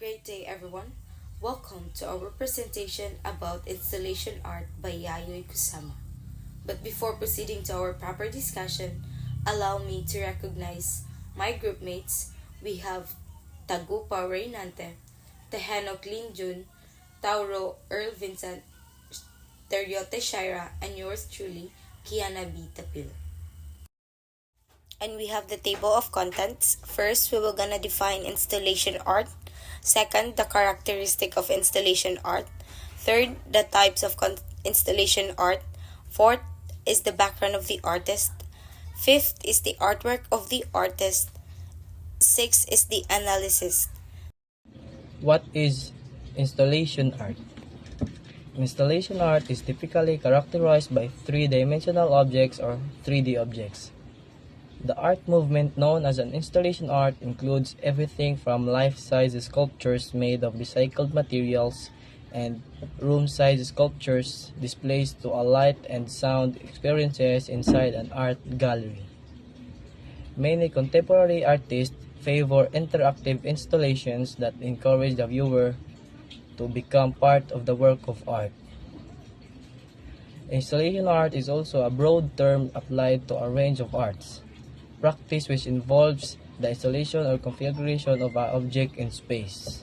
Great day, everyone. Welcome to our presentation about installation art by Yayoi Kusama. But before proceeding to our proper discussion, allow me to recognize my group mates. We have Tagupa Reynante, Tehenok Linjun, Tauro Earl Vincent, Teriote Shaira, and yours truly, Kiana B. Tapil. And we have the table of contents. First, we will gonna define installation art. Second, the characteristic of installation art. Third, the types of installation art. Fourth is the background of the artist. Fifth is the artwork of the artist. Sixth is the analysis. What is installation art? Installation art is typically characterized by three-dimensional objects or 3D objects. The art movement known as an installation art includes everything from life-size sculptures made of recycled materials and room-size sculptures displays to a light and sound experiences inside an art gallery. Many contemporary artists favor interactive installations that encourage the viewer to become part of the work of art. Installation art is also a broad term applied to a range of arts, practice which involves the installation or configuration of an object in space,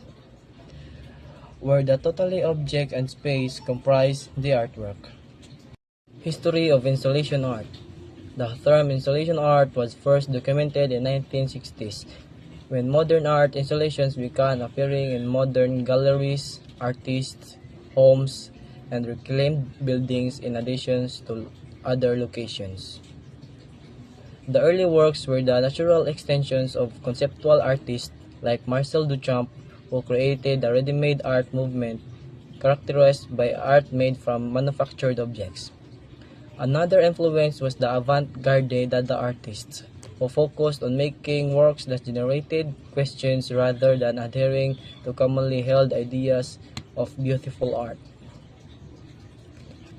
where the totally object and space comprise the artwork. History of installation art. The term installation art was first documented in 1960s, when modern art installations began appearing in modern galleries, artists, homes, and reclaimed buildings in addition to other locations. The early works were the natural extensions of conceptual artists like Marcel Duchamp, who created the ready-made art movement characterized by art made from manufactured objects. Another influence was the avant-garde Dada artists, who focused on making works that generated questions rather than adhering to commonly held ideas of beautiful art.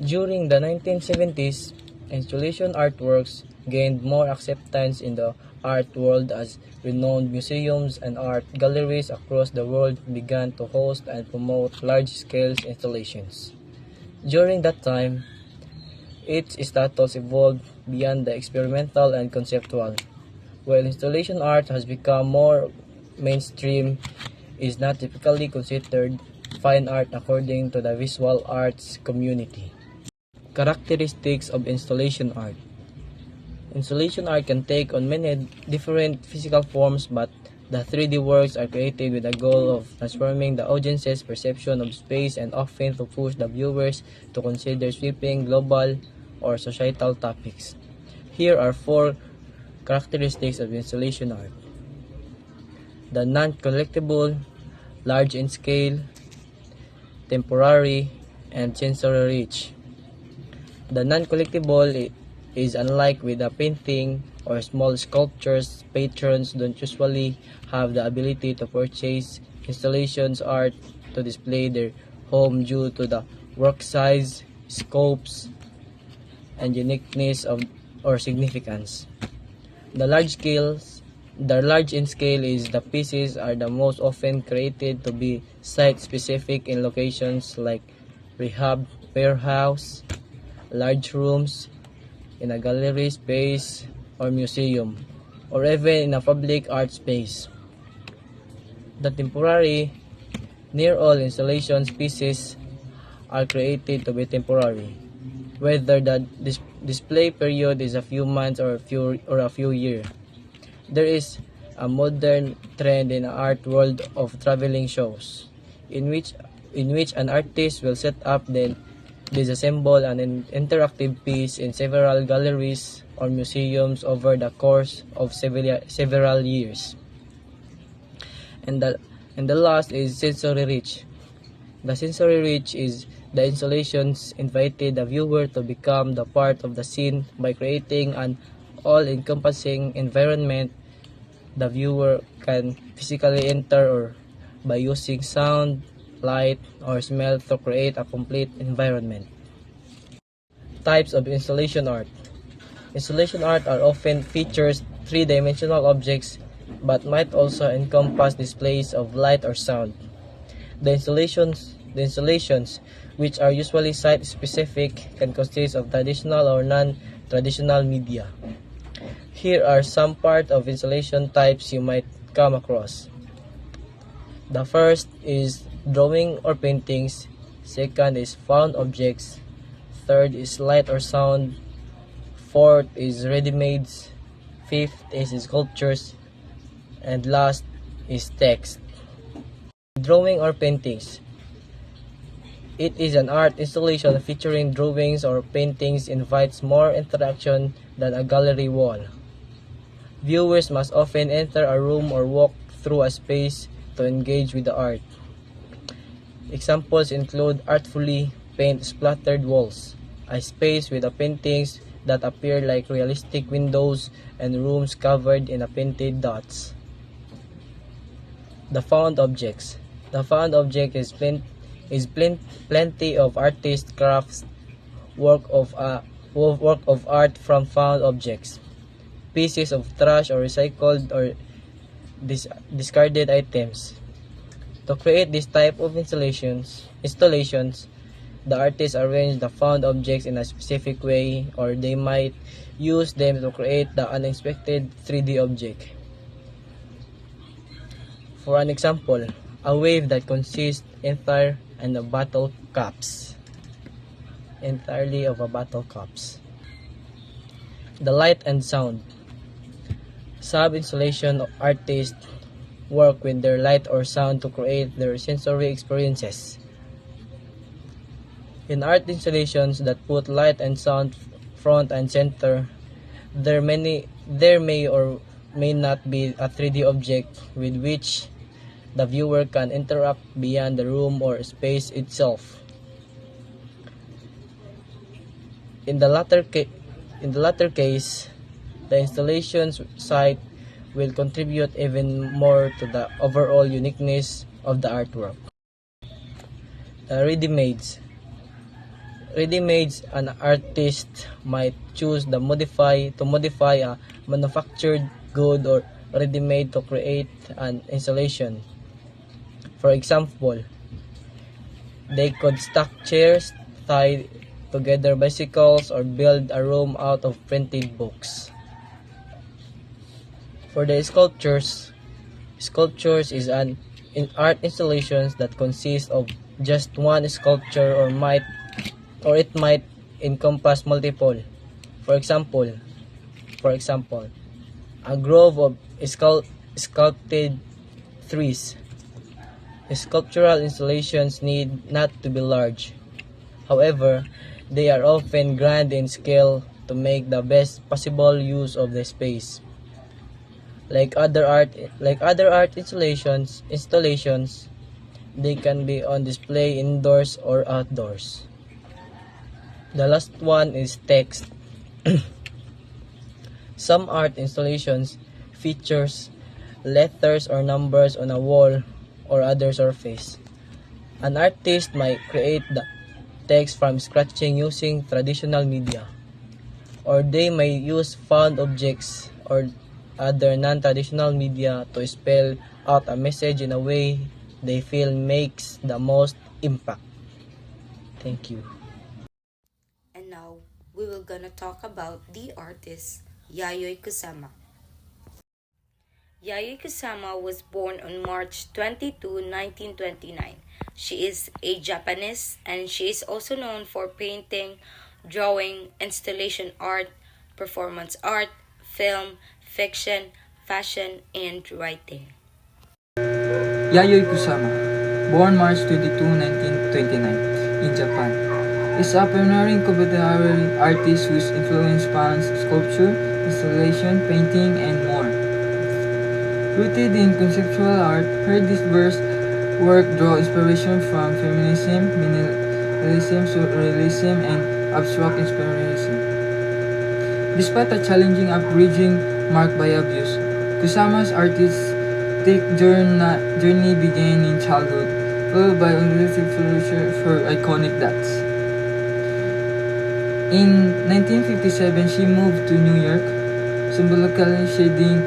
During the 1970s, installation artworks gained more acceptance in the art world as renowned museums and art galleries across the world began to host and promote large-scale installations. During that time, its status evolved beyond the experimental and conceptual. While installation art has become more mainstream, it is not typically considered fine art according to the visual arts community. Characteristics of installation art. Installation art can take on many different physical forms, but the 3D works are created with the goal of transforming the audience's perception of space and often to push the viewers to consider sweeping global or societal topics. Here are 4 characteristics of installation art. The non-collectible, large in scale, temporary, and sensory rich. The non-collectible is unlike with a painting or small sculptures. Patrons don't usually have the ability to purchase installations art to display their home due to the work size, scopes, and uniqueness of or significance. The large in scale is the pieces are the most often created to be site specific in locations like rehab, warehouse, large rooms, in a gallery space or museum, or even in a public art space. The temporary, near all installations pieces are created to be temporary, whether the display period is a few months or a few years. There is a modern trend in the art world of traveling shows, in which an artist will set up then disassemble an interactive piece in several galleries or museums over the course of several years. And the last is sensory rich. The sensory rich is the installations invited the viewer to become the part of the scene by creating an all-encompassing environment the viewer can physically enter or by using sound, light, or smell to create a complete environment. Types of installation art. Installation art are often features three-dimensional objects but might also encompass displays of light or sound. The installations, which are usually site-specific, can consist of traditional or non-traditional media. Here are some part of installation types you might come across. The first is drawing or paintings. Second is found objects. Third is light or sound. Fourth is ready-mades. Fifth is sculptures. And last is text. Drawing or paintings. It is an art installation featuring drawings or paintings invites more interaction than a gallery wall. Viewers must often enter a room or walk through a space to engage with the art. Examples include artfully paint splattered walls, a space with paintings that appear like realistic windows, and rooms covered in painted dots. The found objects. The found object is plenty of artist crafts, work of art from found objects, pieces of trash or recycled or discarded items. To create this type of installations, the artists arrange the found objects in a specific way, or they might use them to create the unexpected 3D object. For an example, a wave that consists entirely of a bottle caps. The light and sound. Sub-installation artists work with their light or sound to create their sensory experiences. In art installations that put light and sound front and center, there may or may not be a 3D object with which the viewer can interact beyond the room or space itself. In the latter case, the installation site will contribute even more to the overall uniqueness of the artwork. Ready-mades. Ready-mades, an artist might choose to modify a manufactured good or ready-made to create an installation. For example, they could stack chairs, tie together bicycles, or build a room out of printed books. For the sculptures is an art installations that consist of just one sculpture or it might encompass multiple. For example, a grove of sculpted trees. Sculptural installations need not to be large. However, they are often grand in scale to make the best possible use of the space. Like other art installations, they can be on display indoors or outdoors. The last one is text. Some art installations features letters or numbers on a wall or other surface. An artist might create the text from scratching using traditional media, or they may use found objects or other non-traditional media to spell out a message in a way they feel makes the most impact. Thank you. And now, we will gonna talk about the artist Yayoi Kusama. Yayoi Kusama was born on March 22, 1929. She is a Japanese and she is also known for painting, drawing, installation art, performance art, film, fiction, fashion, and writing. Yayoi Kusama, born March 22, 1929, in Japan, is a pioneering contemporary artist whose influence spans sculpture, installation, painting, and more. Rooted in conceptual art, her diverse work draw inspiration from feminism, minimalism, surrealism, and abstract expressionism. Despite a challenging upbringing marked by abuse, Kusama's artistic journey began in childhood, followed by unrealistic future for iconic dots. In 1957, she moved to New York, symbolically shading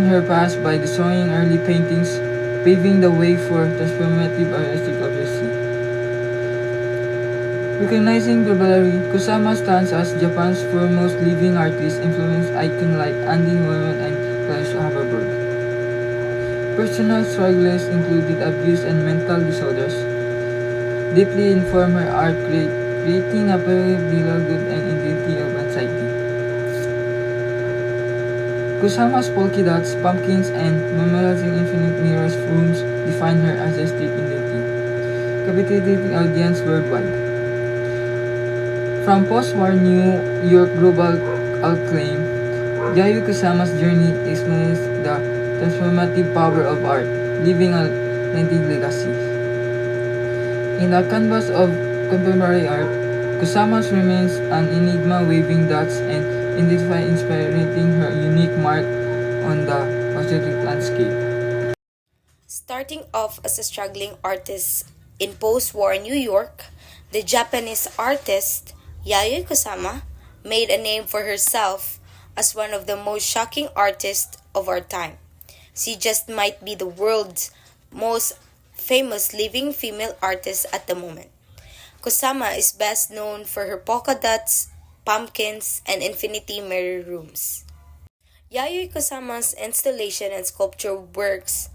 her past by destroying early paintings paving the way for transformative artistic literacy. Recognizing globally, Kusama stands as Japan's foremost living artist, influenced icons like Andy Warhol and Klaus Haberberg. Personal struggles included abuse and mental disorders, deeply informed her art, creating a beloved and identity of anxiety. Kusama's polka dots, pumpkins, and memorizing infinite mirrors rooms define her artistic identity, captivating audience worldwide. From post-war New York global acclaim, Yayoi Kusama's journey explains the transformative power of art, leaving a lasting legacy. In the canvas of contemporary art, Kusama remains an enigma, waving dots and inspiring her unique mark on the aesthetic landscape. Starting off as a struggling artist in post war New York, the Japanese artist Yayoi Kusama made a name for herself as one of the most shocking artists of our time. She just might be the world's most famous living female artist at the moment. Kusama is best known for her polka dots, pumpkins, and infinity mirror rooms. Yayoi Kusama's installation and sculpture works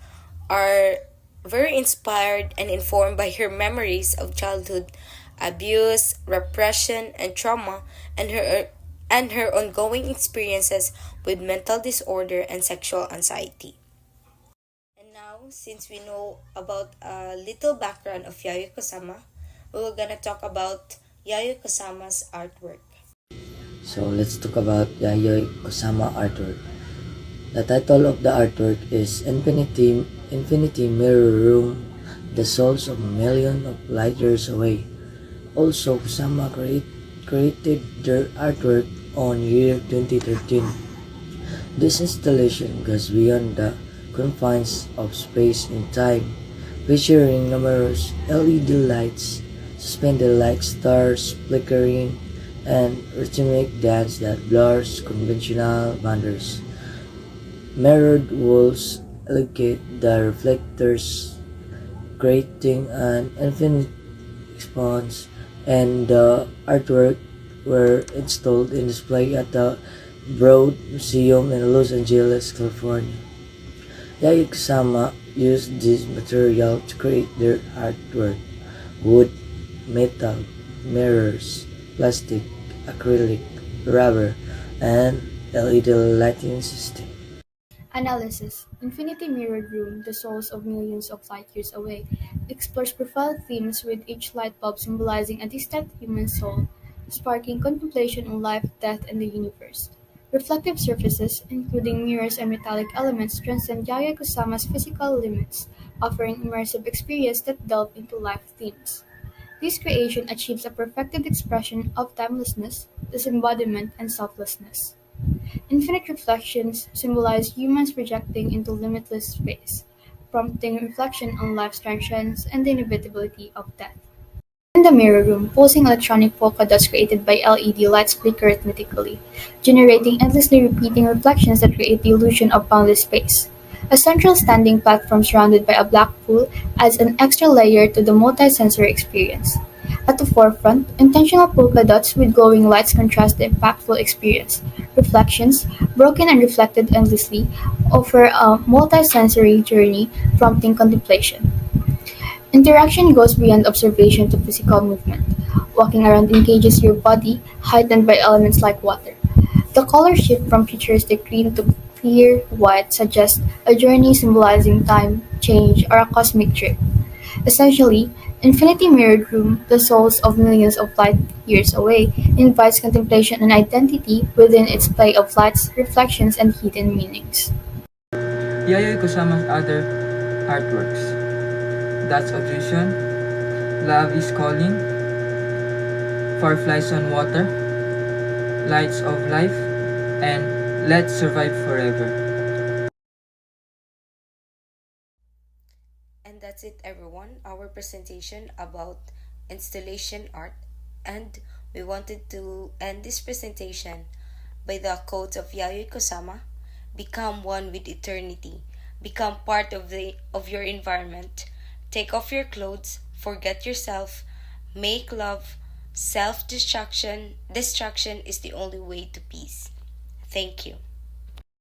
are very inspired and informed by her memories of childhood abuse, repression, and trauma, and her ongoing experiences with mental disorder and sexual anxiety. And now, since we know about a little background of Yayoi Kusama, we're gonna talk about Yayoi Kusama's artwork. So let's talk about Yayoi Kusama artwork. The title of the artwork is Infinity Mirror Room, The Souls of a Million of Light Years Away. Also, Kusama created their artwork on year 2013. This installation goes beyond the confines of space and time, featuring numerous LED lights suspended like stars flickering and rhythmic dance that blurs conventional boundaries. Mirrored walls elongate the reflectors, creating an infinite expanse, and the artwork were installed in display at the Broad Museum in Los Angeles, California. Yayoi Kusama used this material to create their artwork: wood, metal, mirrors, plastic, acrylic, rubber, and LED lighting system. Analysis: Infinity Mirrored Room, The Souls of Millions of Light Years Away, explores profound themes with each light bulb symbolizing a distant human soul, sparking contemplation on life, death, and the universe. Reflective surfaces, including mirrors and metallic elements, transcend Yayoi Kusama's physical limits, offering immersive experiences that delve into life themes. This creation achieves a perfected expression of timelessness, disembodiment, and selflessness. Infinite reflections symbolize humans projecting into limitless space, prompting reflection on life's transience and the inevitability of death. In the mirror room, pulsing electronic polka dots created by LED lights flicker rhythmically, generating endlessly repeating reflections that create the illusion of boundless space. A central standing platform surrounded by a black pool adds an extra layer to the multi-sensory experience. At the forefront, intentional polka dots with glowing lights contrast the impactful experience. Reflections, broken and reflected endlessly, offer a multi-sensory journey prompting contemplation. Interaction goes beyond observation to physical movement. Walking around engages your body, heightened by elements like water. The color shift from futuristic green to clear white suggests a journey symbolizing time, change, or a cosmic trip. Essentially, Infinity Mirrored Room, The Souls of Millions of Light Years Away, invites contemplation and identity within its play of lights, reflections, and hidden meanings. Yayoi Kusama's other artworks: That's Obsession, Love is Calling, Fireflies on Water, Lights of Life, and Let's Survive Forever. And that's it, everyone. Our presentation about installation art. And we wanted to end this presentation by the quote of Yayoi Kusama: Become one with eternity. Become part of your environment. Take off your clothes, forget yourself, make love. Self-destruction distraction is the only way to peace. Thank you.